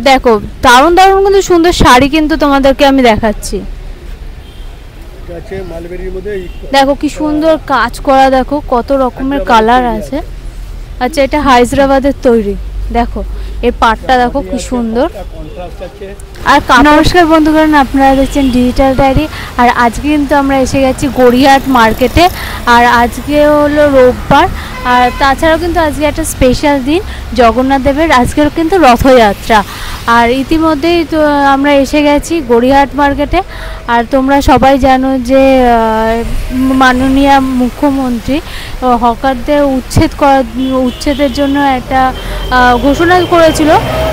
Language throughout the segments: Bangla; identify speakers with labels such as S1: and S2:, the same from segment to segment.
S1: দেখো দারুণ দারুণ কিন্তু সুন্দর শাড়ি কিন্তু তোমাদেরকে আমি দেখাচ্ছি। দেখো কি সুন্দর কাজ করা, দেখো কত রকমের কালার আছে। আচ্ছা, এটা হায়দ্রাবাদের তৈরি। দেখো এর পাটটা দেখো কি সুন্দর। আর নমস্কার বন্ধুগণ, আপনারা দেখছেন ডিজিটাল ডায়েরি। আর আজকে কিন্তু আমরা এসে গেছি গড়িয়াহাট মার্কেটে। আর আজকে হলো রোববার। আর তাছাড়াও কিন্তু আজকে একটা স্পেশাল দিন, জগন্নাথ দেবের আজকের কিন্তু রথযাত্রা। আর ইতিমধ্যেই তো আমরা এসে গেছি গড়িয়াহাট মার্কেটে। আর তোমরা সবাই জানো যে মাননীয় মুখ্যমন্ত্রী হকারদের উচ্ছেদের জন্য একটা ঘোষণা করেছিল,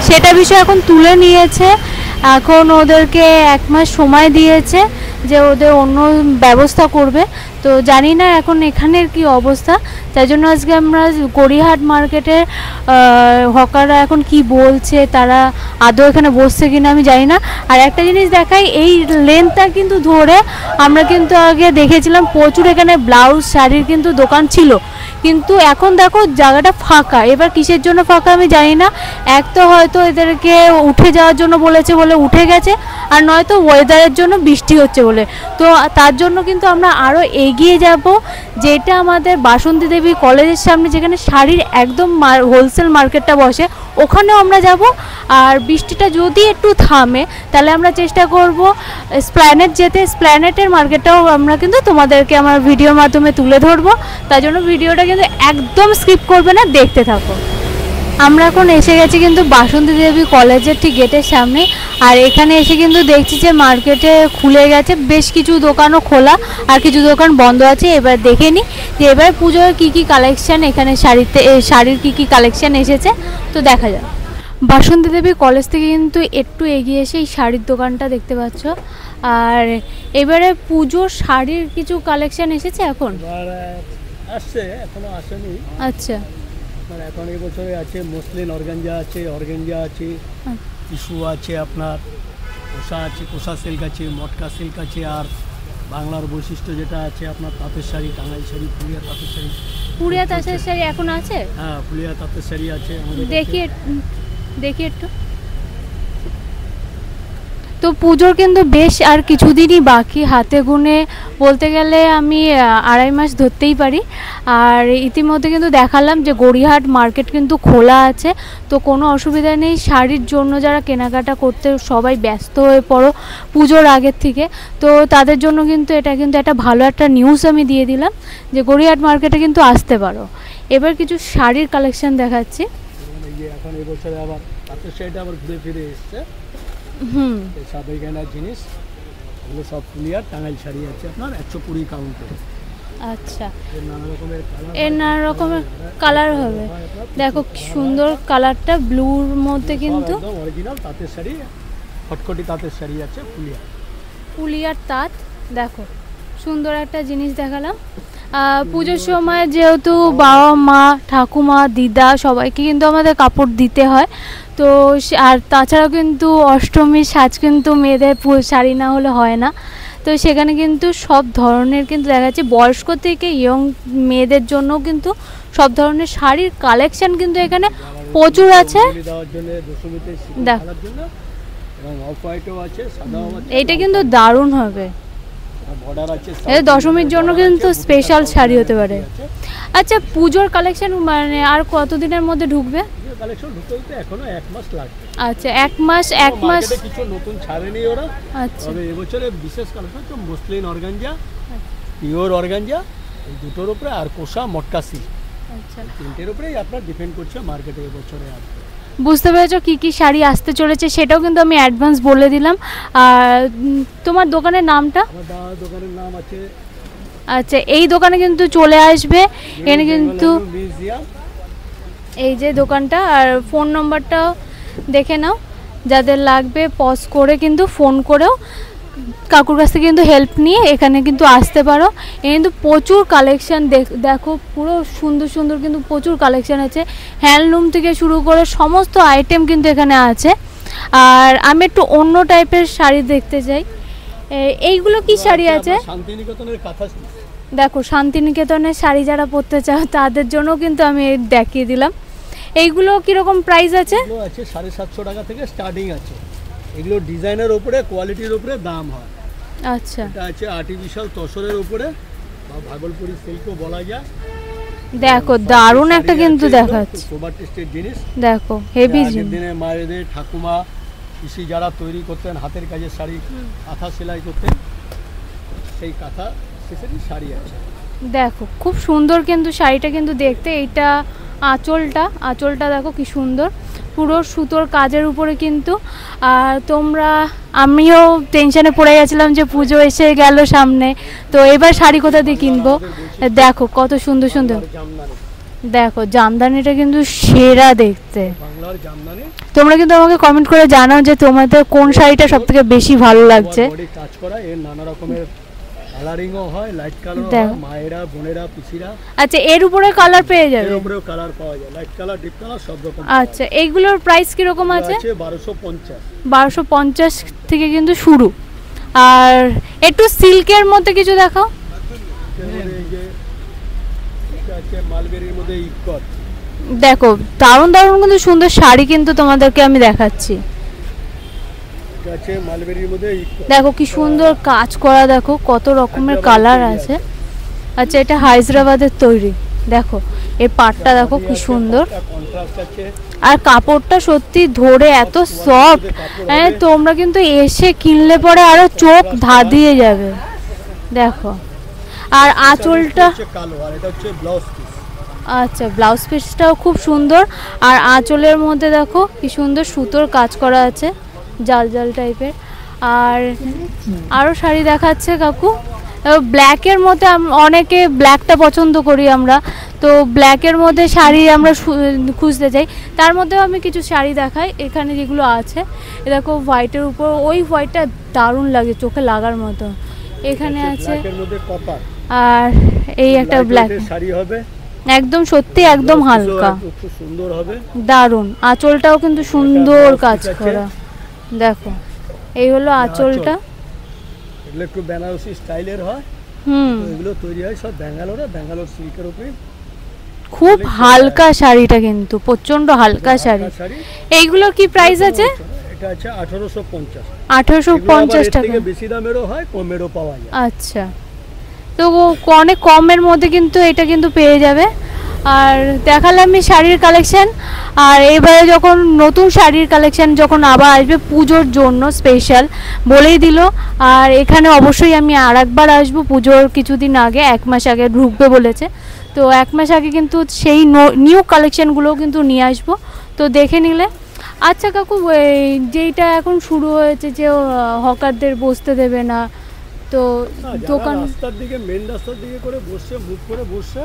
S1: সেটা বিষয় এখন তুলে নিয়েছে। এখন ওদেরকে 1 মাস সময় দিয়েছে যে ওদের অন্য ব্যবস্থা করবে। তো জানি না এখন এখানের কি অবস্থা, তাই জন্য আজকে আমরা গড়িয়াহাট মার্কেটের হকাররা এখন কি বলছে, তারা আদৌ এখানে বসছে কিনা আমি জানি না। আর একটা জিনিস দেখাই, এই লেনটা কিন্তু ধরে আমরা কিন্তু আগে দেখেছিলাম প্রচুর এখানে ব্লাউজ শাড়ির কিন্তু দোকান ছিল, কিন্তু এখন দেখো জায়গাটা ফাঁকা। এবার কিসের জন্য ফাঁকা আমি জানি না। এক তো হয়তো এদেরকে উঠে যাওয়ার জন্য বলেছে বলে উঠে গেছে, আর নয়তো ওয়েদারের জন্য বৃষ্টি হচ্ছে বলে। তো তার জন্য কিন্তু আমরা আরও এগিয়ে যাব, যেটা আমাদের বাসন্তী দেবী কলেজের সামনে, যেখানে শাড়ির একদম হোলসেল মার্কেটটা বসে, ওখানেও আমরা যাব। আর বৃষ্টিটা যদি একটু থামে তাহলে আমরা চেষ্টা করব স্প্ল্যানেট যেতে। স্প্ল্যানেটের মার্কেটটাও আমরা কিন্তু তোমাদেরকে আমার ভিডিওর মাধ্যমে তুলে ধরবো, তার জন্য ভিডিওটা কিন্তু একদম স্কিপ করবে না, দেখতে থাকো। আমরা এখন এসে গেছি কিন্তু বাসন্তী দেবী কলেজের ঠিক গেটের সামনে। আর এখানে এসে কিন্তু দেখছি যে মার্কেটে খুলে গেছে, বেশ কিছু দোকানও খোলা আর কিছু দোকান বন্ধ আছে। এবার দেখে নিই যে এবার পুজোর কী কী কালেকশান এখানে শাড়ির কী কী কালেকশান এসেছে, তো দেখা যাক। বাসন্তী দেবী কলেজ থেকে কিন্তু একটু এগিয়ে এসে এই শাড়ির দোকানটা দেখতে পাচ্ছ। আর এবারে পুজোর শাড়ির কিছু কালেকশান এসেছে এখন
S2: আসছে, এখনো আসেনি।
S1: আচ্ছা,
S2: মানে এখন এই বছরে আছে মসলিন অর্গানজা আছে, অর্গানজা আছে, টিস্যু আছে, আপনার কোষা আছে, কোষা সিল্ক আছে, মটকা সিল্ক আছে। আর বাংলার বৈশিষ্ট্য যেটা আছে আপনার তাঁতের শাড়ি, টাঙ্গাইল শাড়ি, পুরিয়া তাঁতের শাড়ি।
S1: পুরিয়া তাঁতের শাড়ি এখন আছে?
S2: হ্যাঁ, পুরিয়া তাঁতের শাড়ি আছে আমাদের।
S1: দেখি একটু। তো পুজোর কিন্তু বেশ আর কিছুদিনই বাকি, হাতে গুনে বলতে গেলে আমি 2.5 মাস ধরতেই পারি। আর ইতিমধ্যে কিন্তু দেখালাম যে গড়িয়াহাট মার্কেট কিন্তু খোলা আছে, তো কোনো অসুবিধা নেই। শাড়ির জন্য যারা কেনাকাটা করতে সবাই ব্যস্ত হয়ে পড়ো পুজোর আগের থেকে, তো তাদের জন্য কিন্তু এটা কিন্তু একটা ভালো একটা নিউজ আমি দিয়ে দিলাম যে গড়িয়াহাট মার্কেটে কিন্তু আসতে পারো। এবার কিছু শাড়ির কালেকশন দেখাচ্ছি।
S2: এখন এই বছরে আবার তাঁতের শাড়িটা আবার ঘুরে ফিরে এসছে। সাবেক কেনার জিনিস এগুলো সব পুলিয়ার টাঙ্গাইল শাড়ি আছে আপনার 120 কাউন্টে।
S1: আচ্ছা,
S2: এর নানা রকমের
S1: কালার হবে। দেখো কি সুন্দর কালারটা, ব্লুর মধ্যে কিন্তু
S2: অরিজিনাল তাঁতের শাড়ি, খটখটি তাঁতের শাড়ি আছে
S1: পুলিয়ার তাঁত। দেখো সুন্দর একটা জিনিস দেখালাম। পুজোর সময় যেহেতু বাবা মা ঠাকুমা দিদা সবাইকে কিন্তু আমাদের কাপড় দিতে হয়, তো আর তাছাড়াও কিন্তু অষ্টমীর সাজ কিন্তু মেয়েদের শাড়ি না হলে হয় না। তো সেখানে কিন্তু সব ধরনের কিন্তু দেখা যাচ্ছে, বয়স্ক থেকে ইয়ং মেয়েদের জন্য কিন্তু সব ধরনের শাড়ির কালেকশন কিন্তু এখানে প্রচুর আছে। এইটা কিন্তু দারুণ হবে, দশমীর জন্য কিন্তু স্পেশাল শাড়ি হতে পারে। আচ্ছা, পুজোর কালেকশন মানে আর কতদিনের মধ্যে ঢুকবে? আচ্ছা, 1 মাস
S2: কিছু নতুন ছাড়েনি ওরা। আচ্ছা, তবে এবছরে বিশেষ কালেকশন তো মসলিন অর্গানজা, পিওর অর্গানজা, এই দুটোর উপরে আর কোষা মটকা সিল্ক। আচ্ছা, তিনটের উপরেই আপনার ডিপেন্ড করছে মার্কেটে এবছরে আসবে।
S1: বুঝতে পেরেছো কী কী শাড়ি আসতে চলেছে, সেটাও কিন্তু আমি অ্যাডভান্স বলে দিলাম। আর তোমার দোকানের নামটা?
S2: আমার দোকানের নাম আছে,
S1: আচ্ছা, এই দোকানে কিন্তু চলে আসবে। এখানে কিন্তু এই যে দোকানটা, আর ফোন নম্বরটাও দেখে নাও, যাদের লাগবে পজ করে কিন্তু ফোন করেও কাকুর কাছ থেকে কিন্তু হেল্প নিয়ে এখানে কিন্তু আসতে পারো। এখানে কিন্তু প্রচুর কালেকশান দেখো, পুরো সুন্দর সুন্দর কিন্তু প্রচুর কালেকশান আছে, হ্যান্ডলুম থেকে শুরু করে সমস্ত আইটেম কিন্তু এখানে আছে। আর আমি একটু অন্য টাইপের শাড়ি দেখতে চাই। এইগুলো কি শাড়ি আছে?
S2: শান্তিনিকেতনের কাঁথা।
S1: দেখো শান্তিনিকেতনের শাড়ি যারা পরতে চাও তাদের জন্য কিন্তু আমি দেখিয়ে দিলাম। এইগুলো কিরকম প্রাইস আছে?
S2: এগুলো আছে 750 টাকা থেকে স্টার্টিং আছে। এগুলো ডিজাইনের উপরে, কোয়ালিটির উপরে দাম হয়।
S1: আচ্ছা,
S2: এটা আছে আর্টিফিশিয়াল তসরের উপরে বা ভাগলপুরি সিল্কও বলা যায়।
S1: দেখো দারুণ একটা কিন্তু দেখাচ্ছে,
S2: সুপার টেস্টের জিনিস।
S1: দেখো হেভি
S2: আগের
S1: জিনিস।
S2: দিনে মায়েদের ঠাকুমা পিসি যারা তৈরি করতেন হাতের কাজের শাড়ি, কাঁথা সেলাই করতেন, সেই কাঁথা সেসেরই শাড়ি আছে।
S1: দেখো খুব সুন্দর কিন্তু শাড়িটা কিন্তু দেখতে। এইটা আঁচলটা দেখো কি সুন্দর, পুরো সুতোর কাজের উপরে কিন্তু। আর আমিও টেনশনে পড়ে গেছিলাম যে পুজো এসে গেল সামনে, তো এবার শাড়ি কোথা দিয়ে কিনবো। দেখো কত সুন্দর সুন্দর,
S2: জামদানি,
S1: দেখো জামদানিটা কিন্তু সেরা দেখতে।
S2: বাংলার জামদানি।
S1: তোমরা কিন্তু আমাকে কমেন্ট করে জানাও যে তোমাদের কোন শাড়িটা সব থেকে বেশি ভালো লাগছে।
S2: বডি কাজ করা, এর নানা রকমের কালারিংও হয়, লাইট কালার
S1: দেখো।
S2: হয়, মায়েরা বোনেরা পিসিরা।
S1: আচ্ছা, এর উপরে কালার পেয়ে যাবে?
S2: এর উপরেও কালার পাওয়া যায়, লাইট কালার, ডিপ কালার সব রকম।
S1: আচ্ছা, এইগুলোর প্রাইস কিরকম আছে?
S2: 1250।
S1: 1250 থেকে কিন্তু শুরু। আর একটু সিল্কের মধ্যে কিছু দেখাও।
S2: এই যে এটা আছে মালবেরির মধ্যে ইকট।
S1: দেখো দারুণ দারুণ কিন্তু সুন্দর শাড়ি কিন্তু তোমাদেরকে আমি দেখাচ্ছি।
S2: এটা আছে মালবেরির মধ্যে ইকট।
S1: দেখো কি সুন্দর কাজ করা, দেখো কত রকমের কালার আছে। আচ্ছা, এটা হায়দ্রাবাদের তৈরি। দেখো এর পাটটা দেখো কি সুন্দর,
S2: কন্ট্রাস্ট আছে।
S1: আর কাপড়টা সত্যি ধরে এত সফট, তোমরা কিন্তু এসে কিনলে পরে আরো চোখ ধাঁধিয়ে যাবে। দেখো আর আঁচলটা
S2: কালো, আর এটা হচ্ছে ব্লাউজ পিস।
S1: আচ্ছা, ব্লাউজ পিসটাও খুব সুন্দর। আর আঁচলের মধ্যে দেখো কি সুন্দর সুতোর কাজ করা আছে, জাল জাল টাইপের। আর আরও শাড়ি দেখাচ্ছে কাকু। ব্ল্যাকের মধ্যে অনেকে ব্ল্যাকটা পছন্দ করি আমরা, তো ব্ল্যাকের মধ্যে শাড়ি আমরা খুঁজতে চাই। তার মধ্যেও আমি কিছু শাড়ি দেখাই এখানে যেগুলো আছে। এ দেখো হোয়াইটের উপর, ওই হোয়াইটটা দারুণ লাগে, চোখে লাগার মতো। এখানে আছে আর এই একটা ব্ল্যাক
S2: শাড়ি হবে,
S1: একদম সত্যি একদম হালকা,
S2: খুব সুন্দর হবে,
S1: দারুণ। আঁচলটাও কিন্তু সুন্দর কাজ করা। দেখো এই হলো আঁচলটা।
S2: এগুলো একটু বেনারসি স্টাইলের হয়। এগুলো তৈরি হয় সব ব্যাঙ্গালোর সিল্কের উপরে।
S1: খুব হালকা শাড়িটা কিন্তু, প্রচন্ড হালকা শাড়ি। এইগুলো কি প্রাইস আছে?
S2: এটা আছে 1850।
S1: 1850 টাকা।
S2: থেকে বেশি দামেরও হয়, কমেরও পাওয়া যায়।
S1: আচ্ছা, তো অনেক কমের মধ্যে কিন্তু এটা কিন্তু পেয়ে যাবে। আর দেখালাম আমি শাড়ির কালেকশন। আর এবারে যখন নতুন শাড়ির কালেকশন যখন আবার আসবে পুজোর জন্য স্পেশাল বলেই দিল। আর এখানে অবশ্যই আমি আর একবার আসবো পুজোর কিছুদিন আগে, 1 মাস আগে ঢুকবে বলেছে, তো 1 মাস আগে কিন্তু সেই নিউ কালেকশনগুলোও কিন্তু নিয়ে আসবো, তো দেখে নিলে। আচ্ছা কাকু, যেইটা এখন শুরু হয়েছে যে হকারদের বসতে দেবে না, তো দোকান
S2: রাস্তার দিকে, মেন রাস্তার দিকে করে বসছে, মুখ করে বসছে,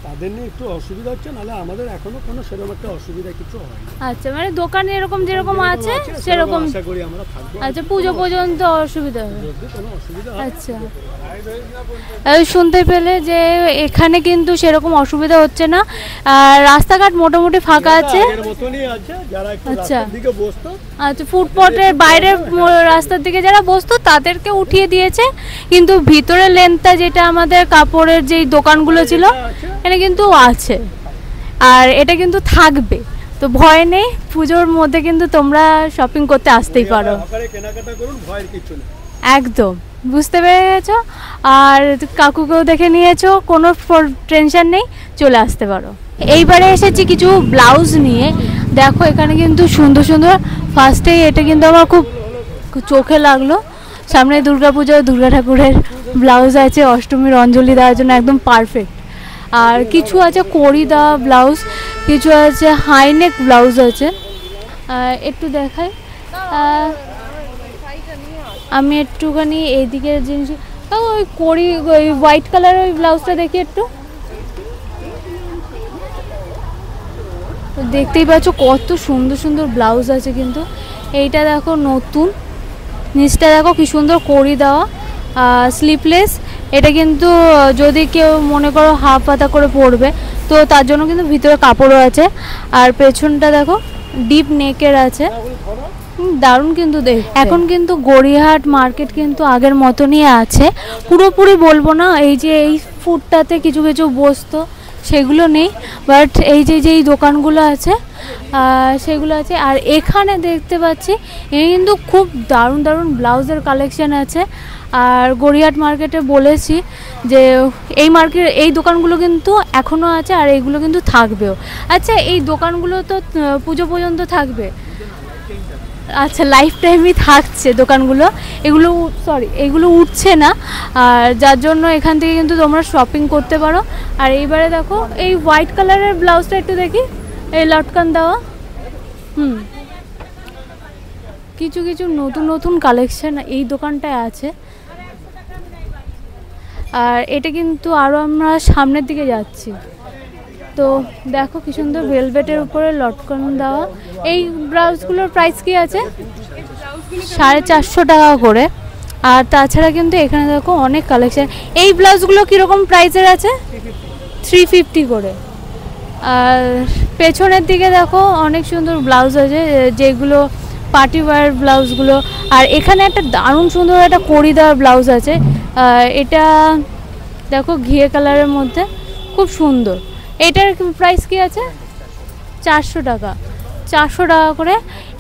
S2: তাদের নিয়ে একটু অসুবিধা হচ্ছে, নাহলে আমাদের এখনো কোনো সেরকম একটা অসুবিধা কিছু হয়নি।
S1: আচ্ছা, মানে দোকানে এরকম যেরকম আছে সেরকম
S2: আশা করি আমরা থাকবো।
S1: আচ্ছা, পুজো পর্যন্ত অসুবিধা হবে?
S2: কোনো অসুবিধা হয়।
S1: আচ্ছা, শুনতে পেলে যে এখানে কিন্তু সেরকম অসুবিধা হচ্ছে না, আর রাস্তাঘাট মোটামুটি ফাঁকা আছে।
S2: এর মতনই আছে, যারা একটু
S1: আচ্ছা।
S2: রাস্তার দিকে বসতো,
S1: আচ্ছা, ফুটপাতের বাইরের রাস্তার দিকে যারা বসতো তাদেরকে উঠিয়ে দিয়েছে, কিন্তু ভিতরের লেনটা যেটা আমাদের কাপড়ের যেই দোকানগুলো ছিল এখানে কিন্তু আছে, আর এটা কিন্তু থাকবে, তো ভয় নেই। পুজোর মধ্যে কিন্তু তোমরা শপিং করতে আসতেই পারো,
S2: কেনাকাটা করুন, ভয়ের কিছু নেই।
S1: একদম বুঝতে পেরে গেছো। আর কাকুকেও দেখে নিয়েছো, কোনো টেনশন নেই, চলে আসতে পারো। এইবারে এসেছি কিছু ব্লাউজ নিয়ে। দেখো এখানে কিন্তু সুন্দর সুন্দর, ফার্স্টেই এটা কিন্তু আমার খুব চোখে লাগলো। সামনে দুর্গাপুজোয় দুর্গা ঠাকুরের ব্লাউজ আছে, অষ্টমীর অঞ্জলি দেওয়ার জন্য একদম পারফেক্ট। আর কিছু আছে কড়ি দেওয়া ব্লাউজ, কিছু আছে হাইনেক ব্লাউজ আছে। একটু দেখাই, আমি একটুখানি এইদিকের জিনিস, ওই কড়ি, ওই হোয়াইট কালারের ওই ব্লাউজটা দেখি একটু। দেখতেই পাচ্ছ কত সুন্দর সুন্দর ব্লাউজ আছে কিন্তু। এইটা দেখো নতুন, নিচটা দেখো কি সুন্দর কড়ি দেওয়া, স্লিপলেস। এটা কিন্তু যদি কেউ মনে করো হাফ পাতা করে পরবে, তো তার জন্য কিন্তু ভিতরে কাপড়ও আছে। আর পেছনটা দেখো ডিপ নেকের আছে, দারুণ কিন্তু এখন কিন্তু গড়িয়াহাট মার্কেট কিন্তু আগের মতনই আছে, পুরোপুরি বলবো না। এই যে এই ফুটটাতে কিছু কিছু বস্তু সেগুলো নেই, বাট এই যে যেই দোকানগুলো আছে সেগুলো আছে। আর এখানে দেখতে পাচ্ছি এখানে কিন্তু খুব দারুণ দারুণ ব্লাউজের কালেকশান আছে। আর গড়িয়াহাট মার্কেটে বলেছি যে এই দোকানগুলো কিন্তু এখনও আছে, আর এইগুলো কিন্তু থাকবেও। আচ্ছা, এই দোকানগুলো তো পুজো পর্যন্ত থাকবে? আচ্ছা, লাইফ টাইমই থাকছে দোকানগুলো, এগুলো উঠছে না, আর যার জন্য এখান থেকে কিন্তু তোমরা শপিং করতে পারো। আর এইবারে দেখো এই হোয়াইট কালারের ব্লাউজটা একটু দেখি, এই লটকান দেওয়া। কিছু কিছু নতুন নতুন কালেকশন এই দোকানটায় আছে। আর এটা কিন্তু আরও আমরা সামনের দিকে যাচ্ছি, তো দেখো কি সুন্দর ভেলভেটের উপরে লটকন দেওয়া। এই ব্লাউজগুলোর প্রাইস কি আছে? 450 টাকা করে। আর তাছাড়া কিন্তু এখানে দেখো অনেক কালেকশন। এই ব্লাউজগুলো কীরকম প্রাইসের আছে? 350 করে। আর পেছনের দিকে দেখো অনেক সুন্দর ব্লাউজ আছে, যেগুলো পার্টি ওয়্যার ব্লাউজগুলো। আর এখানে একটা দারুণ সুন্দর একটা কড়ি দেওয়ার ব্লাউজ আছে, এটা দেখো ঘিয়ে কালারের মধ্যে, খুব সুন্দর। এটার প্রাইস কি আছে? 400 টাকা। 400 টাকা করে।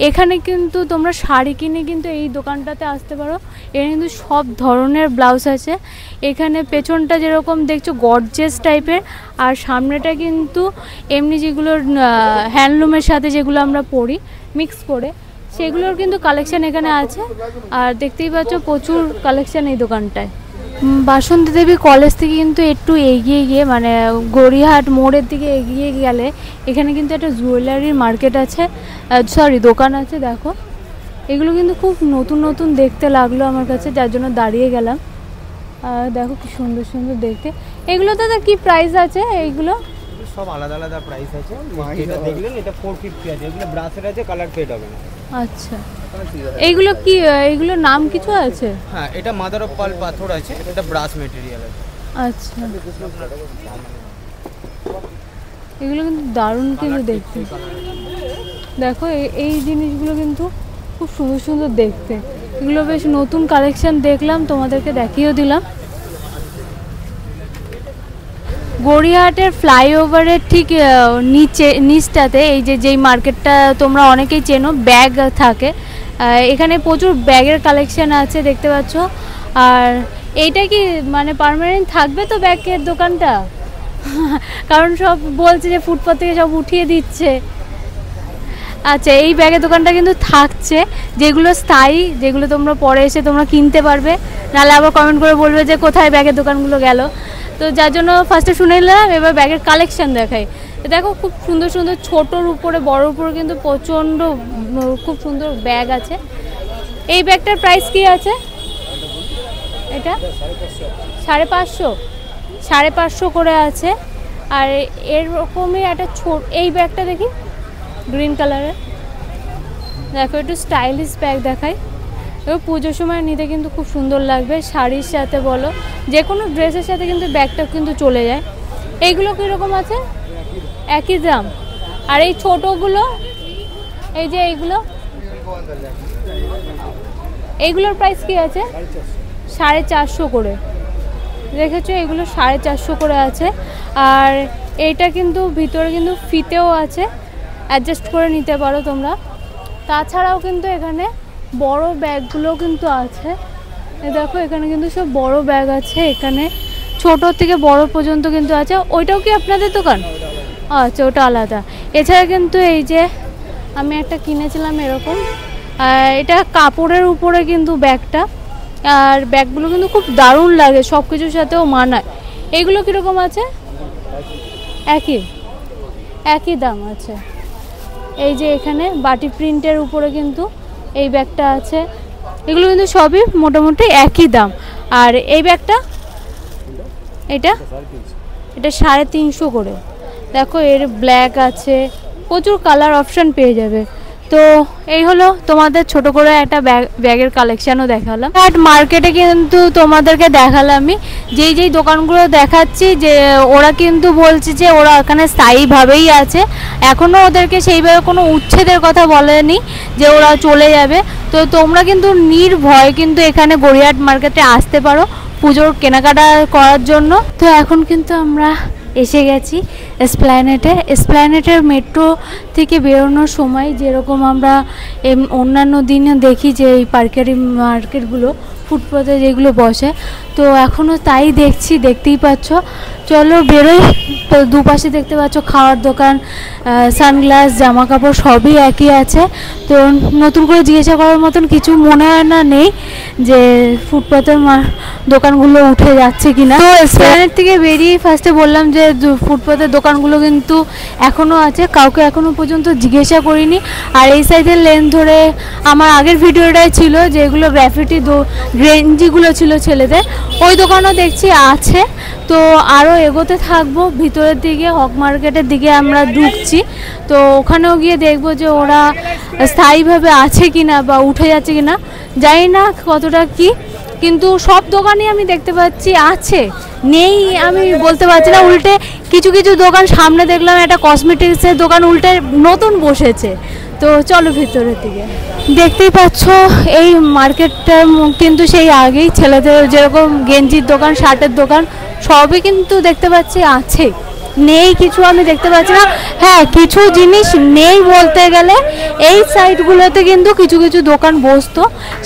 S1: এখানে কিন্তু তোমরা শাড়ি কিনে কিন্তু এই দোকানটাতে আসতে পারো, এখানে কিন্তু সব ধরনের ব্লাউজ আছে। এখানে পেছনটা যেরকম দেখছো গর্জিয়াস টাইপের, আর সামনেটা কিন্তু এমনি যেগুলোর হ্যান্ডলুমের সাথে যেগুলো আমরা পরি মিক্স করে, সেগুলোর কিন্তু কালেকশান এখানে আছে। আর দেখতেই পাচ্ছ প্রচুর কালেকশান এই দোকানটায়। বাসন্তী দেবী কলেজ থেকে কিন্তু একটু এগিয়ে গিয়ে, মানে গড়িয়াহাট মোড়ের দিকে এগিয়ে গেলে এখানে কিন্তু একটা জুয়েলারির মার্কেট আছে, দোকান আছে। দেখো এগুলো কিন্তু খুব নতুন নতুন দেখতে লাগলো আমার কাছে, যার জন্য দাঁড়িয়ে গেলাম। দেখো কি সুন্দর সুন্দর দেখতে। এগুলো দাদা কি প্রাইস আছে? এইগুলো
S3: সব আলাদা আলাদা প্রাইস আছে। এটা দেখলেন, এটা 450 আছে, এগুলো ব্রাসের আছে, কালার ফেড হবে না।
S1: আচ্ছা, এইগুলো কি, এইগুলোর নাম কিছু আছে?
S3: হ্যাঁ, এটা মাদার অফ পার্ল পাথর আছে, এটা ব্রাস ম্যাটেরিয়াল আছে।
S1: আচ্ছা, এগুলো কিন্তু দারুণ কিন্তু দেখতে। দেখো এই জিনিসগুলো কিন্তু খুব সুন্দর সুন্দর দেখতে। এগুলো বেশ নতুন কালেকশন দেখলাম, তোমাদেরকে দেখিয়েও দিলাম। গড়িয়াহাটের ফ্লাইওভারের ঠিক নিচটাতে এই যেই মার্কেটটা তোমরা অনেকেই চেনো, ব্যাগ থাকে, এখানে প্রচুর ব্যাগের কালেকশন আছে দেখতে পাচ্ছ। আর এইটা কি মানে পার্মানেন্ট থাকবে তো ব্যাগের দোকানটা? কারণ সব বলছে যে ফুটপাথ থেকে সব উঠিয়ে দিচ্ছে। আচ্ছা, এই ব্যাগের দোকানটা কিন্তু থাকছে, যেগুলো স্থায়ী, যেগুলো তোমরা পরে এসে তোমরা কিনতে পারবে, নাহলে আবার কমেন্ট করে বলবে যে কোথায় ব্যাগের দোকানগুলো গেল। তো যার জন্য ফার্স্টে শুনে নিলাম, এবার ব্যাগের কালেকশন দেখাই। দেখো খুব সুন্দর সুন্দর, ছোটোর উপরে বড়োর উপরে কিন্তু প্রচণ্ড খুব সুন্দর ব্যাগ আছে। এই ব্যাগটার প্রাইস কি আছে? এটা 550, 550 করে আছে। আর এরকমই একটা এই ব্যাগটা দেখি, গ্রিন কালারের। দেখো একটু স্টাইলিশ ব্যাগ দেখাই, এবার পুজোর সময় নিতে কিন্তু খুব সুন্দর লাগবে, শাড়ির সাথে বলো, যে কোনো ড্রেসের সাথে কিন্তু ব্যাগটা কিন্তু চলে যায়। এইগুলো কীরকম আছে? একই দাম। আর এই ছোটোগুলো, এই যে এইগুলোর প্রাইস কি আছে? 450 করে। দেখেছো, এগুলো 450 করে আছে। আর এইটা কিন্তু ভিতরে কিন্তু ফিতেও আছে, অ্যাডজাস্ট করে নিতে পারো তোমরা। তাছাড়াও কিন্তু এখানে বড় ব্যাগগুলো কিন্তু আছে। দেখো এখানে কিন্তু সব বড় ব্যাগ আছে, এখানে ছোট থেকে বড় পর্যন্ত কিন্তু আছে। ওইটাও কি আপনাদের দোকান? আচ্ছা, ওটা আলাদা। এছাড়া কিন্তু এই যে আমি একটা কিনেছিলাম এরকম, এটা কাপড়ের উপরে কিন্তু ব্যাগটা, আর ব্যাগগুলো কিন্তু খুব দারুণ লাগে, সব কিছুর সাথেও মানায়। এইগুলো কীরকম আছে? একই দাম আছে। এই যে এখানে বাটি প্রিন্টের উপরে কিন্তু এই ব্যাগটা আছে, এগুলো কিন্তু সবই মোটামুটি একই দাম। আর এই ব্যাগটা, এটা 350 করে। দেখো এর ব্ল্যাক আছে, প্রচুর কালার অপশান পেয়ে যাবে। তো এই হলো তোমাদের ছোট করে একটা ব্যাগের কালেকশানও দেখালাম। বাট মার্কেটে কিন্তু তোমাদেরকে দেখালামই, যেই যেই দোকানগুলো দেখাচ্ছি যে ওরা কিন্তু বলছে যে ওরা এখানে স্থায়ীভাবেই আছে, এখনও ওদেরকে সেইভাবে কোনো উচ্ছেদের কথা বলেনি যে ওরা চলে যাবে। তো তোমরা কিন্তু নির্ভয় কিন্তু এখানে গড়িয়াহাট মার্কেটে আসতে পারো পুজোর কেনাকাটা করার জন্য। তো এখন কিন্তু আমরা এসে গেছি এসপ্ল্যানেটের মেট্রো থেকে বেরোনোর সময় যেরকম আমরা অন্যান্য দিনে দেখি যে এই পাইকারি মার্কেটগুলো ফুটপাতে যেগুলো বসে, তো এখনও তাই দেখছি, দেখতেই পাচ্ছ। চলো বেরোই। তো দুপাশে দেখতে পাচ্ছ খাওয়ার দোকান, সানগ্লাস, জামা কাপড় সবই একই আছে। তো নতুন করে জিজ্ঞাসা করার মতন কিছু মনে হয় না নেই যে ফুটপাতের দোকানগুলো উঠে যাচ্ছে কিনা। তো এসপ্ল্যানেড থেকে বেরিয়ে ফার্স্টে বললাম যে ফুটপাতের দোকানগুলো কিন্তু এখনও আছে, কাউকে এখনও পর্যন্ত জিজ্ঞাসা করিনি। আর এই সাইডের লেন ধরে আমার আগের ভিডিওটাই ছিল যেগুলো গ্রাফিটি গেঞ্জিগুলো ছিল ছেলেদের, ওই দোকানও দেখছি আছে। তো আরও এগোতে থাকবো ভিতরের দিকে, হক মার্কেটের দিকে আমরা ঢুকছি। তো ওখানেও গিয়ে দেখবো যে ওরা স্থায়ীভাবে আছে কিনা বা উঠে যাচ্ছে কিনা, জানি না কতটা কি, কিন্তু সব দোকানই আমি দেখতে পাচ্ছি আছে, নেই আমি বলতে পারছি না। উল্টে কিছু কিছু দোকান সামনে দেখলাম একটা কসমেটিক্সের দোকান উল্টে নতুন বসেছে। তো চলো ভিতরের দিকে। দেখতেই পাচ্ছ এই মার্কেটটা কিন্তু সেই আগেই ছেলেদের যেরকম গেঞ্জির দোকান, শার্টের দোকান সবই কিন্তু দেখতে পাচ্ছি আছে, নেই কিছু আমি দেখতে পাচ্ছি না। হ্যাঁ, কিছু জিনিস নেই বলতে গেলে এই সাইডগুলোতে কিন্তু কিছু কিছু দোকান বসতো,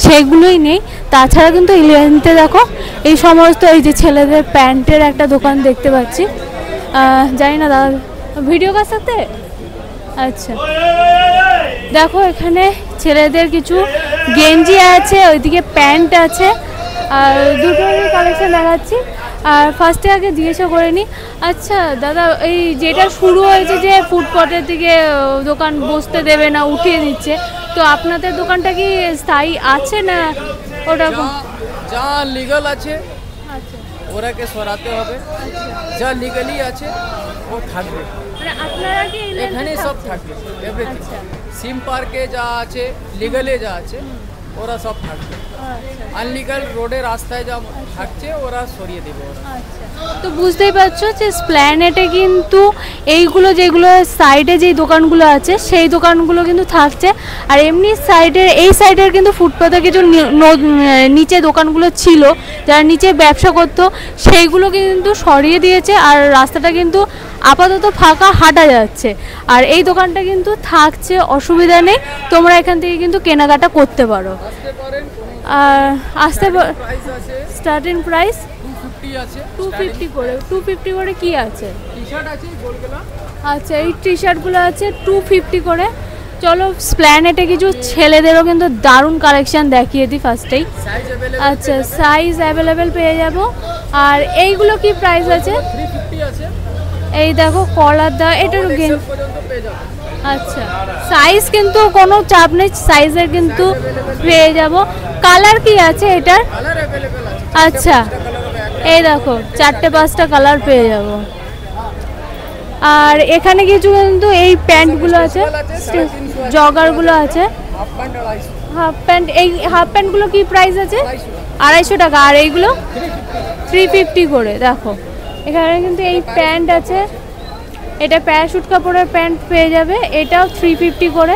S1: সেগুলোই নেই। তাছাড়া কিন্তু ইলেভেন্থে দেখো এই সমস্ত এই যে ছেলেদের প্যান্টের একটা দোকান দেখতে পাচ্ছি। জানি না দাদা ভিডিও কার সাথে, আচ্ছা দেখো এখানে ছেলেদের কিছু গেঞ্জি আছে, ওইদিকে প্যান্ট আছে, আর দুটোরই কালেকশন দেখাচ্ছি। আর ফার্স্টে আগে জিজ্ঞাসা করে নিই, আচ্ছা দাদা এই যেটা শুরু হয়েছে যে ফুটপাতের দিকে দোকান বসতে দেবে না, উঠিয়ে দিচ্ছে, তো আপনাদের দোকানটা কি স্থায়ী আছে না ওটা?
S4: যা লিগাল আছে
S1: আচ্ছা,
S4: ওরাকে সরাতে হবে, যা লিগালি আছে ও থাকবে,
S1: মানে আপনারা কি
S4: এখানে সব থাকবে এভরিথিং।
S1: আচ্ছা
S4: সিম পার্কে যা আছে, লিগালে যা আছে ওরা সব থাকবে, আনলিগাল রোডে রাস্তায় যা থাকছে ওরা সরিয়ে দেবে ওরা।
S1: আচ্ছা, তো বুঝতেই পারছো যে এসপ্ল্যানেডে কিন্তু এইগুলো যেগুলো সাইডে যেই দোকানগুলো আছে সেই দোকানগুলো কিন্তু থাকছে। আর এমনি সাইডের এই সাইডের কিন্তু ফুটপাতে কিছু নিচে দোকানগুলো ছিল, যারা নিচে ব্যবসা করতো সেইগুলো কিন্তু সরিয়ে দিয়েছে, আর রাস্তাটা কিন্তু আপাতত ফাঁকা, হাঁটা যাচ্ছে। আর এই দোকানটা কিন্তু থাকছে, অসুবিধা নেই, তোমরা এখান থেকে কিন্তু কেনাকাটা করতে পারো। আর আসতে স্টার্টিং প্রাইস
S4: 250 আছে,
S1: 250 করে। 250 করে কি আছে?
S4: টি শার্ট আছে গোলগলা।
S1: আচ্ছা, এই টি শার্টগুলো আছে 250 করে। চলো এসপ্ল্যানেডে কিছু ছেলেদেরও কিন্তু দারুণ কালেকশন দেখিয়ে দিই ফার্স্টেই।
S4: সাইজ अवेलेबल,
S1: আচ্ছা সাইজ অ্যাভেলেবেল পেয়ে যাব। আর এইগুলো কি প্রাইস আছে?
S4: 350 আছে,
S1: এই দেখো কলার দা, এটা
S4: XL পর্যন্ত পেয়ে যাবে।
S1: আচ্ছা, সাইজ কিন্তু কোনো চাপ নেই, সাইজের কিন্তু পেয়ে যাব। কালার কি আছে এটার?
S4: কালার अवेलेबल আছে,
S1: আচ্ছা এই দেখো 4-5টা কালার পেয়ে যাব। আর এখানে কিছু কিন্তু এই প্যান্টগুলো আছে, জগারগুলো আছে,
S4: হাফ প্যান্ট 250,
S1: হাফ প্যান্ট। এই হাফ প্যান্টগুলো কি প্রাইস আছে? 250 টাকা। আর এইগুলো 350 করে। দেখো এখানে কিন্তু এই প্যান্ট আছে, এটা প্যারাশুট কাপড়ের প্যান্ট পেয়ে যাবে, এটাও 350 করে।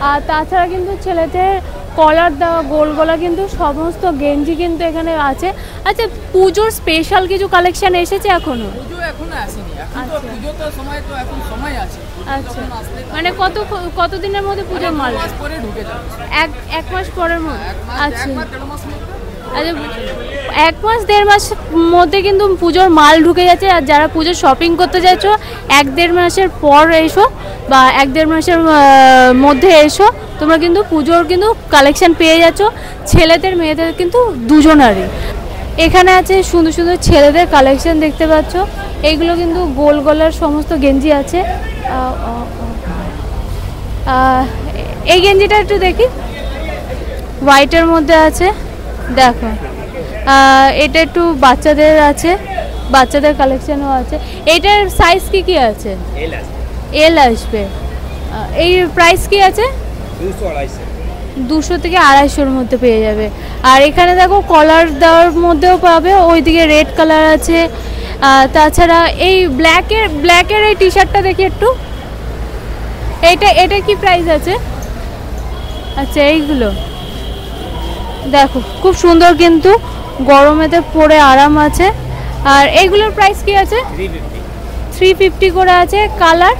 S1: আর তাছাড়া কিন্তু ছেলেদের কলার দেওয়া গোল গলা কিন্তু সমস্ত গেঞ্জি কিন্তু এখানে আছে। আচ্ছা, পুজোর স্পেশাল কিছু কালেকশন এসেছে এখনো?
S4: পুজো এখনো আসেনি, এখন তো
S1: আচ্ছা।
S4: পুজো তো সময়, তো এখন সময় আছে।
S1: আচ্ছা, মানে কতদিনের মধ্যে পুজোর মাল?
S4: মাস পরে ঢুকে যাবে,
S1: এক মাস পরের মধ্যে? আচ্ছা
S4: 1-1.5 মাস মধ্যে।
S1: আচ্ছা, 1-1.5 মাস মধ্যে কিন্তু পুজোর মাল ঢুকে যাচ্ছে। আর যারা পুজোর শপিং করতে যাচ্ছ 1-1.5 মাসের পর এসো বা 1-1.5 মাসের মধ্যে এসো, তোমরা কিন্তু পুজোর কিন্তু কালেকশন পেয়ে যাচ্ছ, ছেলেদের মেয়েদের কিন্তু দুজনারই। এখানে আছে সুন্দর সুন্দর ছেলেদের কালেকশন দেখতে পাচ্ছ, এইগুলো কিন্তু গোল গলার সমস্ত গেঞ্জি আছে। এই গেঞ্জিটা একটু দেখি, হোয়াইটের মধ্যে আছে, দেখো এটা একটু বাচ্চাদের আছে, বাচ্চাদের কালেকশনও আছে। এইটার সাইজ কি কি আছে? এল আসবে। এই প্রাইস কি আছে? 200 থেকে 250-র মধ্যে পেয়ে যাবে। আর এখানে দেখো কলার দেওয়ার মধ্যেও পাবে, ওইদিকে রেড কালার আছে। তাছাড়া এই ব্ল্যাকের এই টি শার্টটা দেখি একটু, এটা কি প্রাইস আছে? আচ্ছা এইগুলো দেখো খুব সুন্দর, কিন্তু গরমেতে পরে আরাম আছে। আর এইগুলোর প্রাইস কি আছে? 350 করে আছে। কালার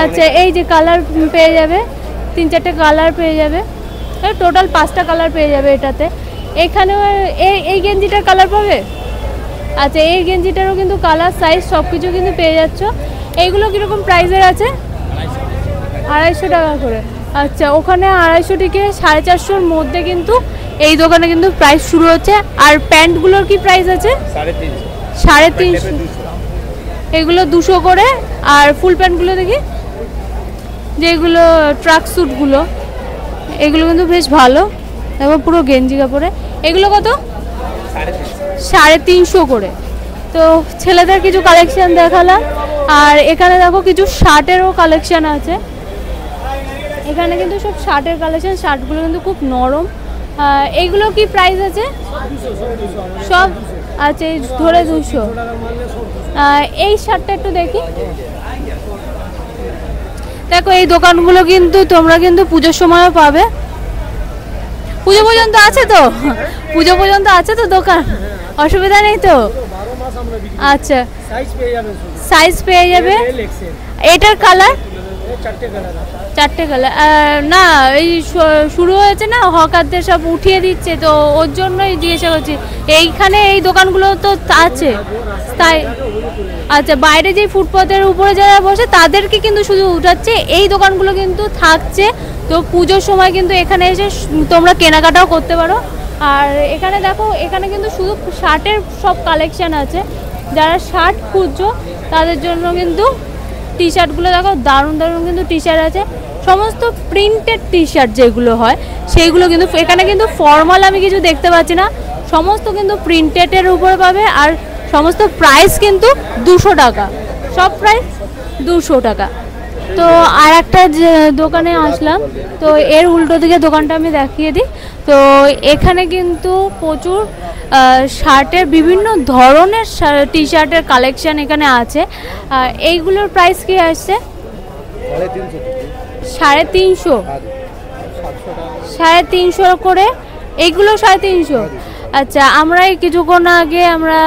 S1: আচ্ছা, এই যে কালার পেয়ে যাবে, 3-4টে কালার পেয়ে যাবে, টোটাল 5টা কালার পেয়ে যাবে এটাতে। এখানেও এই গেঞ্জিটার কালার পাবে। আচ্ছা এই গেঞ্জিটারও কিন্তু কালার, সাইজ সব কিছু কিন্তু পেয়ে যাচ্ছ। এইগুলো কীরকম প্রাইসের আছে? 250 টাকা করে। আচ্ছা ওখানে 250 থেকে 450-র মধ্যে কিন্তু এই দোকানে কিন্তু প্রাইস শুরু হচ্ছে। আর প্যান্টগুলোর কি প্রাইস আছে? 350। এগুলো 200 করে। আর ফুল প্যান্টগুলো দেখি, যেগুলো ট্রাক স্যুটগুলো, এগুলো কিন্তু বেশ ভালো, দেখো পুরো গেঞ্জি কাপড়ে। এগুলো কত? 350 করে। তো ছেলেদের কিছু কালেকশন দেখালাম। আর এখানে দেখো কিছু শার্টেরও কালেকশন আছে। এখানে কিন্তু সব শার্টের কালেকশন, শার্টগুলো কিন্তু খুব নরম। এইগুলো কি প্রাইস আছে সব? আচ্ছা এই ধরে 200। এই শার্টটা একটু দেখি। দেখো এই দোকানগুলো কিন্তু তোমরা কিন্তু পুজোর সময়ও পাবে। পুজো পর্যন্ত আছে তো? পুজো পর্যন্ত আছে তো দোকান, অসুবিধা নেই তো? আচ্ছা সাইজ পেয়ে যাবে। এটার কালার? 4টে কালার। না এই শুরু হয়েছে না, হকারদের সব উঠিয়ে দিচ্ছে, তো ওর জন্যই জিজ্ঞাসা করছি। এইখানে এই দোকানগুলো তো আছে তাই? আচ্ছা বাইরে যে ফুটপাতের উপরে যারা বসে তাদেরকে কিন্তু শুধু উঠাচ্ছে, এই দোকানগুলো কিন্তু থাকছে। তো পুজোর সময় কিন্তু এখানে এসে তোমরা কেনাকাটাও করতে পারো। আর এখানে দেখো, এখানে কিন্তু শুধু শার্টের সব কালেকশান আছে। যারা শার্ট খুঁজছো তাদের জন্য কিন্তু টি শার্টগুলো দেখো, দারুণ দারুণ কিন্তু টি শার্ট আছে। সমস্ত প্রিন্টেড টি শার্ট যেগুলো হয় সেইগুলো কিন্তু এখানে কিন্তু ফর্মাল আমি কিছু দেখতে পাচ্ছি না, সমস্ত কিন্তু প্রিন্টেডের উপরে পাবে। আর সমস্ত প্রাইস কিন্তু 200 টাকা, সব প্রাইস 200 টাকা। তো আর একটা দোকানে আসলাম, তো এর উল্টো দিকে দোকানটা আমি দেখিয়ে দিই। তো এখানে কিন্তু প্রচুর শার্টের বিভিন্ন ধরনের টি শার্টের কালেকশান এখানে আছে। এইগুলোর প্রাইস কি আসছে? 350। 350 করে। এইগুলো 350। আচ্ছা আমরা এই কিছুক্ষণ আগে আমরা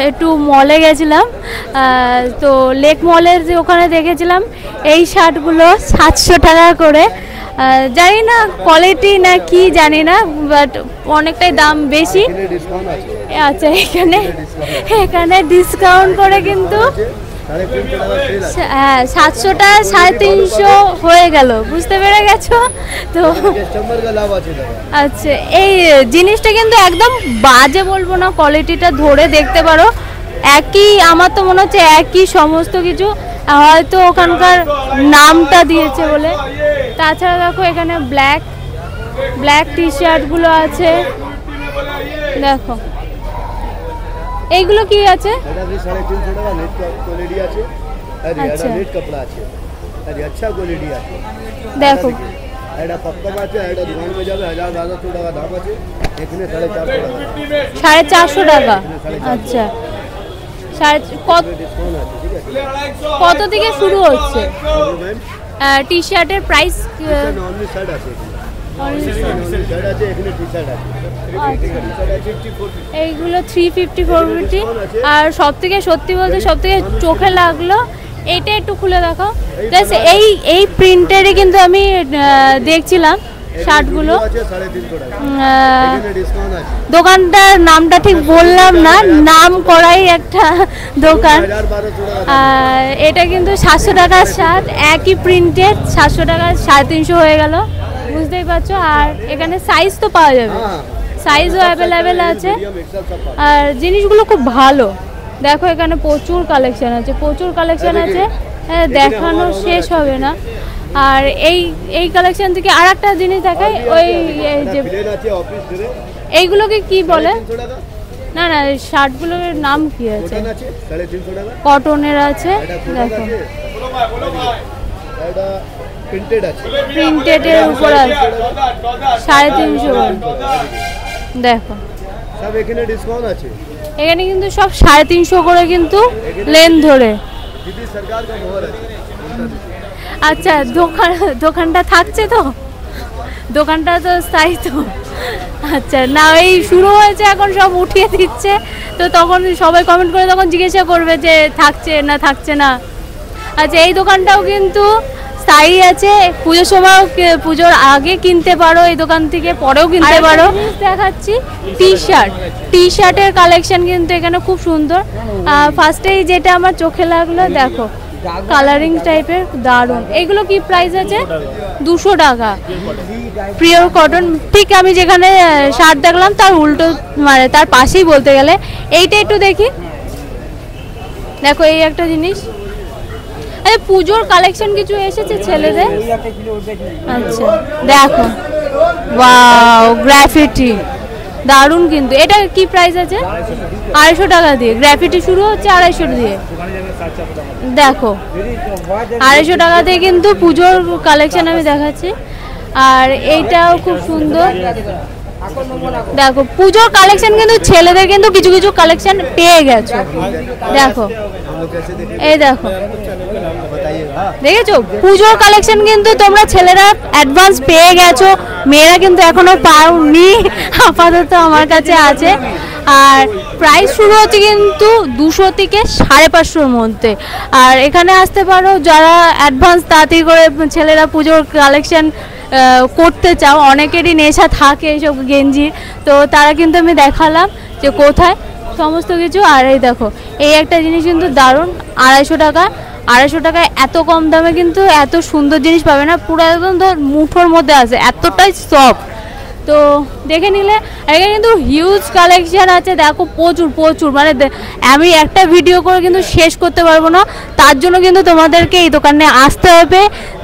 S1: একটু মলে গেছিলাম, তো লেক মলের যে ওখানে দেখেছিলাম এই শার্টগুলো 700 টাকা করে। জানি না কোয়ালিটি না কি জানি না, বাট অনেকটাই দাম বেশি। আচ্ছা এখানে ডিসকাউন্ট করে কিন্তু হ্যাঁ 700টা 350 হয়ে গেল, বুঝতে পেরে গেছো তো? আচ্ছা এই জিনিসটা কিন্তু একদম বাজে বলবো না, কোয়ালিটিটা ধরে দেখতে পারো একই, আমার তো মনে হচ্ছে একই সমস্ত কিছু, হয়তো ওখানকার নামটা দিয়েছে বলে। তাছাড়া দেখো এখানে ব্ল্যাক টি শার্টগুলো আছে, দেখো এইগুলো কি আছে?
S5: এটা भी 350 টাকা নেট কোয়ালিটি আছে, আর এটা নেট কাপড় আছে, আর अच्छा কোয়ালিটি আছে।
S1: দেখো
S5: এটা কম আছে, এটা দোকান মে যাবে 1000-1200 টাকা দাম আছে, এখানে 450 টাকা।
S1: 450 টাকা। আচ্ছা কত থেকে শুরু হচ্ছে টি শার্টের প্রাইস?
S5: অনলি শার্ট আছে, অনলি শার্ট আছে, এখানে টি শার্ট আছে।
S1: এইগুলো 350 450। আর সব থেকে সত্যি বলতে সব থেকে চোখে লাগলো এটা, একটু খুলে দেখো। এই প্রিন্টেরই কিন্তু আমি দেখছিলাম শার্টগুলো। দোকানটার নামটা ঠিক বললাম না, নাম করাই একটা দোকান। এটা কিন্তু 700 টাকার শার্ট, একই প্রিন্টেড, 700 টাকা 350 হয়ে গেল, বুঝতেই পারছো। আর এখানে সাইজ তো পাওয়া যাবে, সাইজও অ্যাভেলেবেল আছে। আর জিনিসগুলো খুব ভালো, দেখো এখানে প্রচুর কালেকশন আছে, দেখানো শেষ হবে না। আর এই কালেকশন থেকে আর একটা জিনিস দেখাই, ওই যে এইগুলোকে কি বলে? না শার্টগুলোর নাম কি আছে? কটনের আছে, দেখো
S5: এটা প্রিন্টেড আছে,
S1: প্রিন্টেডের উপর আছে 350 করে। দেখো
S5: সব এখানে ডিসকাউন্ট আছে,
S1: এখানে কিন্তু সব 350 করে কিন্তু লেন ধরে।
S5: দিদি সরকার का मोहर আছে।
S1: আচ্ছা দোকানটা থাকছে তো, দোকানটা তো স্থায়ী তো? আচ্ছা না, এই শুরু হয়েছে এখন সব উঠিয়ে দিচ্ছে, তো তখন সবাই কমেন্ট করে তখন জিজ্ঞাসা করবে যে থাকছে না থাকছে না। আচ্ছা এই দোকানটাও কিন্তু স্থায়ী আছে, পুজোর সময়ও পুজোর আগে কিনতে পারো এই দোকান থেকে, পরেও কিনতে পারো। দেখাচ্ছি টি শার্টের কালেকশন কিন্তু এখানে খুব সুন্দর। ফার্স্টেই যেটা আমার চোখে লাগলো, দেখো কালারিং টাইপের দারুণ। এগুলো কি প্রাইস আছে? 200 টাকা, পিওর কটন। ঠিক আমি যেখানে শার্ট দেখলাম তার উল্টো, মানে তার পাশেই বলতে গেলে। এইটা একটু দেখি, দেখো এই একটা জিনিস। আরে পুজোর কালেকশন কিছু এসেছে ছেলেদের। আচ্ছা দেখো, ওয়াও গ্রাফিটি দারুণ কিন্তু। এটা কি প্রাইস আছে? 250 টাকা দিয়ে। গ্রাফিটি শুরু হচ্ছে 250 দিয়ে। দেখো 250 টাকা দিয়ে কিন্তু পুজোর কালেকশন আমি দেখাচ্ছি। আর এইটাও খুব সুন্দর। দেখো পুজোর কালেকশন কিন্তু ছেলেদের কিন্তু কিছু কিছু কালেকশন পেয়ে গেছো। দেখো এই দেখো, দেখেছো পুজোর কালেকশন কিন্তু তোমরা ছেলেরা অ্যাডভান্স পেয়ে গেছো, মেয়েরা কিন্তু এখনো পাওনি, আপাতত আমার কাছে আছে। আর প্রাইস শুরু হচ্ছে কিন্তু 200 থেকে 550-র মধ্যে। আর এখানে আসতে পারো যারা অ্যাডভান্স তাড়াতাড়ি করে ছেলেরা পুজোর কালেকশন করতে চাও। অনেকেরই নেশা থাকে এইসব গেঞ্জির, তো তারা কিন্তু আমি দেখালাম যে কোথায় সমস্ত কিছু। আর এই দেখো এই একটা জিনিস কিন্তু দারুণ, 250 টাকা। 250 টাকায় এত কম দামে কিন্তু এত সুন্দর জিনিস পাবে না, পুরো একদম ধর মুঠোর মধ্যে আছে, এতটাই সফট। তো দেখে নিলে। এখানে কিন্তু হিউজ কালেকশন আছে, দেখো প্রচুর প্রচুর, মানে আমি একটা ভিডিও করে কিন্তু শেষ করতে পারবো না। তার জন্য কিন্তু তোমাদেরকে এই দোকানে আসতে হবে,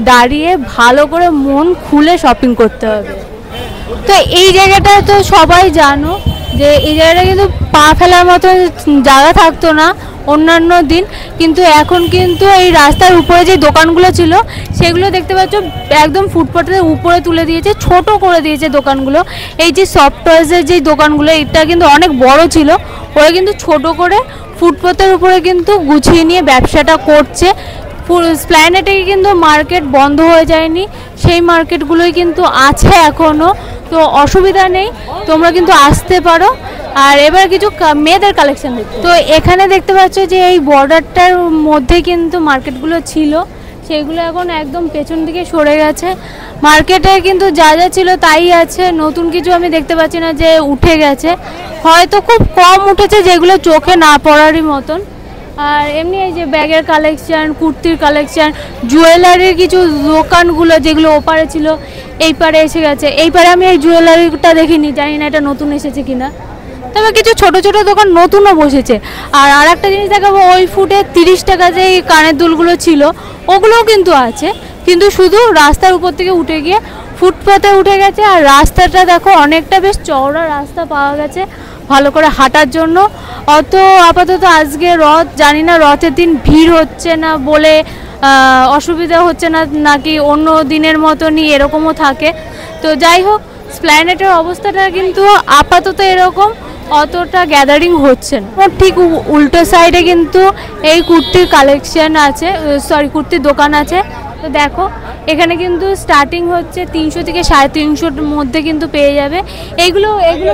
S1: দাঁড়িয়ে ভালো করে মন খুলে শপিং করতে হবে। তো এই জায়গাটা তো সবাই জানো যে এই জায়গাটা কিন্তু পা ফেলার মতো জায়গা থাকতো না অন্যান্য দিন, কিন্তু এখন কিন্তু এই রাস্তার উপরে যে দোকানগুলো ছিল সেগুলো দেখতে পাচ্ছ একদম ফুটপাথের উপরে তুলে দিয়েছে, ছোট করে দিয়েছে দোকানগুলো। এই যে সফট টয়েসের যে দোকানগুলো, এটা কিন্তু অনেক বড় ছিল, ওরা কিন্তু ছোট করে ফুটপাথের উপরে কিন্তু গুছিয়ে নিয়ে ব্যবসাটা করছে। স্প্ল্যানেটে কিন্তু মার্কেট বন্ধ হয়ে যায়নি, সেই মার্কেটগুলোই কিন্তু আছে এখনও, তো অসুবিধা নেই, তোমরা কিন্তু আসতে পারো। আর এবার কিছু মেয়েদের কালেকশন দেখতে, তো এখানে দেখতে পাচ্ছ যে এই বর্ডারটার মধ্যে কিন্তু মার্কেটগুলো ছিল, সেগুলো এখন একদম পেছন দিকে সরে গেছে। মার্কেটে কিন্তু যা যা ছিল তাই আছে, নতুন কিছু আমি দেখতে পাচ্ছি না যে উঠে গেছে, হয়তো খুব কম উঠেছে যেগুলো চোখে না পড়ারই মতন। আর এমনি এই যে ব্যাগের কালেকশান, কুর্তির কালেকশান, জুয়েলারির কিছু দোকানগুলো যেগুলো ওপারে ছিল এই পারে এসে গেছে। এই পারে আমি এই জুয়েলারিটা দেখিনি, জানি না এটা নতুন এসেছে কিনা, তবে কিছু ছোট ছোট দোকান নতুনও বসেছে। আর একটা জিনিস দেখাবো, ওই ফুটে 30 টাকা যে কানের দুলগুলো ছিল ওগুলোও কিন্তু আছে, কিন্তু শুধু রাস্তার উপর থেকে উঠে গিয়ে ফুটপাতে উঠে গেছে। আর রাস্তাটা দেখো অনেকটা বেশ চওড়া রাস্তা পাওয়া গেছে ভালো করে হাঁটার জন্য। অত আপাতত আজকে রথ, জানি না রথের দিন ভিড় হচ্ছে না বলে অসুবিধা হচ্ছে না, নাকি অন্য দিনের মতনই এরকমও থাকে। তো যাই হোক, স্প্ল্যানেটের অবস্থাটা কিন্তু আপাতত এরকম, অতটা গ্যাদারিং হচ্ছে না। ঠিক উল্টো সাইডে কিন্তু এই কুর্তির কালেকশন আছে, সরি কুর্তির দোকান আছে। তো দেখো এখানে কিন্তু স্টার্টিং হচ্ছে 300 থেকে 350-র মধ্যে কিন্তু পেয়ে যাবে। এগুলো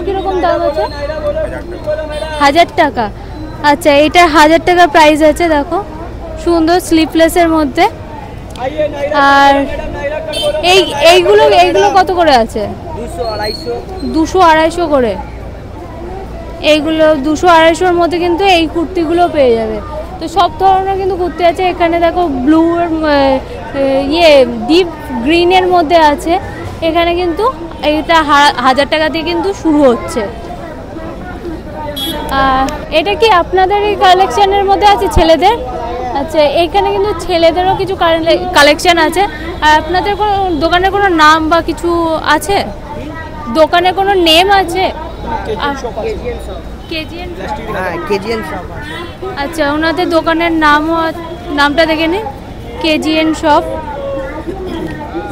S1: কীরকম দাম আছে? 1000 টাকা। আচ্ছা এটা 1000 টাকা প্রাইস আছে, দেখো সুন্দর স্লিপলেসের মধ্যে। আর এইগুলো কত করে আছে? 200-250 করে। এইগুলো 200-250-র মধ্যে কিন্তু এই কুর্তিগুলো পেয়ে যাবে। তো সব ধরনের কিন্তু কুর্তি আছে। এখানে দেখো ব্লু ডিপ গ্রিনের মধ্যে আছে, এখানে কিন্তু এটা 1000 টাকা দিয়ে কিন্তু শুরু হচ্ছে। এটা কি আপনাদের এই কালেকশনের মধ্যে আছে ছেলেদের? আচ্ছা এখানে কিন্তু ছেলেদেরও কিছু কালেকশন আছে। আর আপনাদের কোনো দোকানের কোনো নাম বা কিছু আছে? দোকানে কোনো নেম আছে? KGN shop. আচ্ছা ওনাদের দোকানের নামটা দেখে নিন, কেজিএন শপ।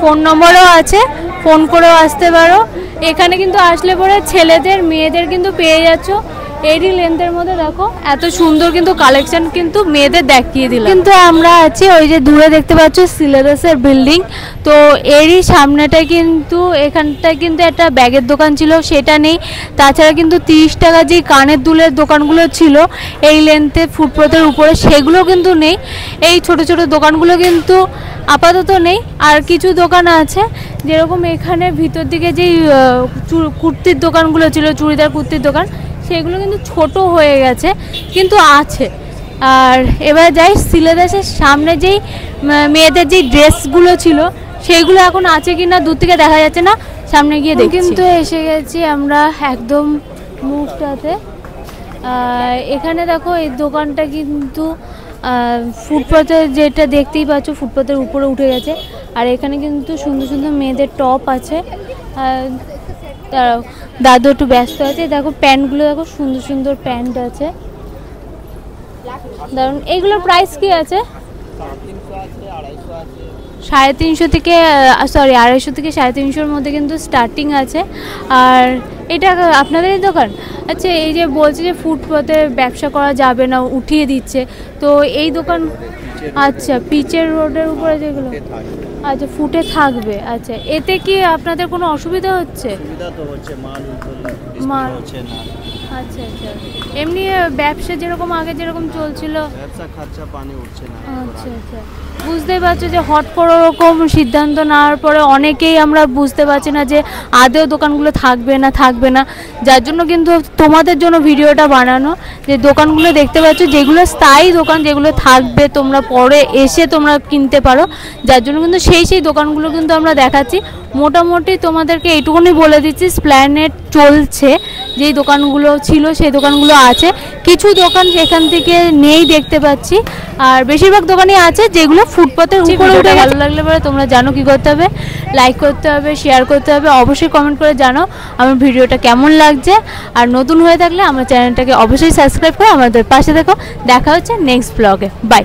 S1: ফোন নম্বরও আছে, ফোন করেও আসতে পারো। এখানে কিন্তু আসলে পরে ছেলেদের মেয়েদের কিন্তু পেয়ে যাচ্ছ এরই লেন্থের মধ্যে। দেখো এত সুন্দর কিন্তু কালেকশন কিন্তু মেয়েদের দেখিয়ে দিলাম। কিন্তু আমরা আছি ওই যে দূরে দেখতে পাচ্ছ সিলেবাসের বিল্ডিং, তো এরই সামনেটায় কিন্তু এখানটায় কিন্তু একটা ব্যাগের দোকান ছিল, সেটা নেই। তাছাড়া কিন্তু 30 টাকা যে কানের দুলের দোকানগুলো ছিল এই লেন্থে ফুটপাতের উপরে, সেগুলো কিন্তু নেই। এই ছোট ছোট দোকানগুলো কিন্তু আপাতত নেই। আর কিছু দোকান আছে, যেরকম এখানে ভিতর দিকে যেই কুর্তির দোকানগুলো ছিল, চুড়িদার কুর্তির দোকান, সেগুলো কিন্তু ছোট হয়ে গেছে, কিন্তু আছে। আর এবার যাই সিলেবাসের সামনে যেই মেয়েদের যেই ড্রেসগুলো ছিল সেইগুলো এখন আছে কি না দূর থেকে দেখা যাচ্ছে না, সামনে গিয়ে দেখি। কিন্তু এসে গেছি আমরা একদম মুখটাতে। এখানে দেখো এই দোকানটা কিন্তু ফুটপাতে, যেটা দেখতেই পাচ্ছ ফুটপাতের উপরে উঠে গেছে। আর এখানে কিন্তু সুন্দর সুন্দর মেয়েদের টপ আছে। দাদু একটু ব্যস্ত আছে। দেখো প্যান্টগুলো দেখো, সুন্দর সুন্দর প্যান্ট আছে দারুন। এইগুলোর প্রাইস কি আছে? 350 থেকে 250 থেকে 350-এর মধ্যে কিন্তু স্টার্টিং আছে। আর এটা আপনাদেরই দোকান? আচ্ছা, এই যে বলছে যে ফুটপাতে ব্যবসা করা যাবে না, উঠিয়ে দিচ্ছে, তো এই দোকান? আচ্ছা, পিচের রোডের উপরে যেগুলো, আচ্ছা ফুটে থাকবে। আচ্ছা, এতে কি আপনাদের কোনো অসুবিধা হচ্ছে?
S6: সুবিধা তো হচ্ছে,
S1: মাল
S6: হচ্ছে না।
S1: আচ্ছা আচ্ছা, এমনি ব্যবসা যেরকম আগে যেরকম চলছিল,
S6: ব্যবসা খরচা পানি উঠছে না।
S1: আচ্ছা আচ্ছা, বুঝতেই পারছো যে হট করে ওরকম সিদ্ধান্ত নেওয়ার পরে অনেকেই আমরা বুঝতে পারছি না যে আদৌ দোকানগুলো থাকবে না থাকবে না। যার জন্য কিন্তু তোমাদের জন্য ভিডিওটা বানানো, যে দোকানগুলো দেখতে পাচ্ছ যেগুলো স্থায়ী দোকান, যেগুলো থাকবে, তোমরা পরে এসে তোমরা কিনতে পারো। যার জন্য কিন্তু সেই দোকানগুলো কিন্তু আমরা দেখাচ্ছি। মোটামুটি তোমাদেরকে এইটুকুনি বলে দিচ্ছি, স্প্ল্যানেড চলছে, যেই দোকানগুলো ছিল সেই দোকানগুলো আছে। কিছু দোকান সেখান থেকে নেই দেখতে পাচ্ছি, আর বেশিরভাগ দোকানই আছে যেগুলো ফুটপাতের উপরে উঠে। ভালো লাগলে পরে তোমরা জানো কি করতে হবে, লাইক করতে হবে, শেয়ার করতে হবে, অবশ্যই কমেন্ট করে জানাও আমার ভিডিওটা কেমন লাগছে। আর নতুন হয়ে থাকলে আমার চ্যানেলটাকে অবশ্যই সাবস্ক্রাইব করে আমাদের পাশে দেখো। দেখা হচ্ছে নেক্সট ব্লগে, বাই।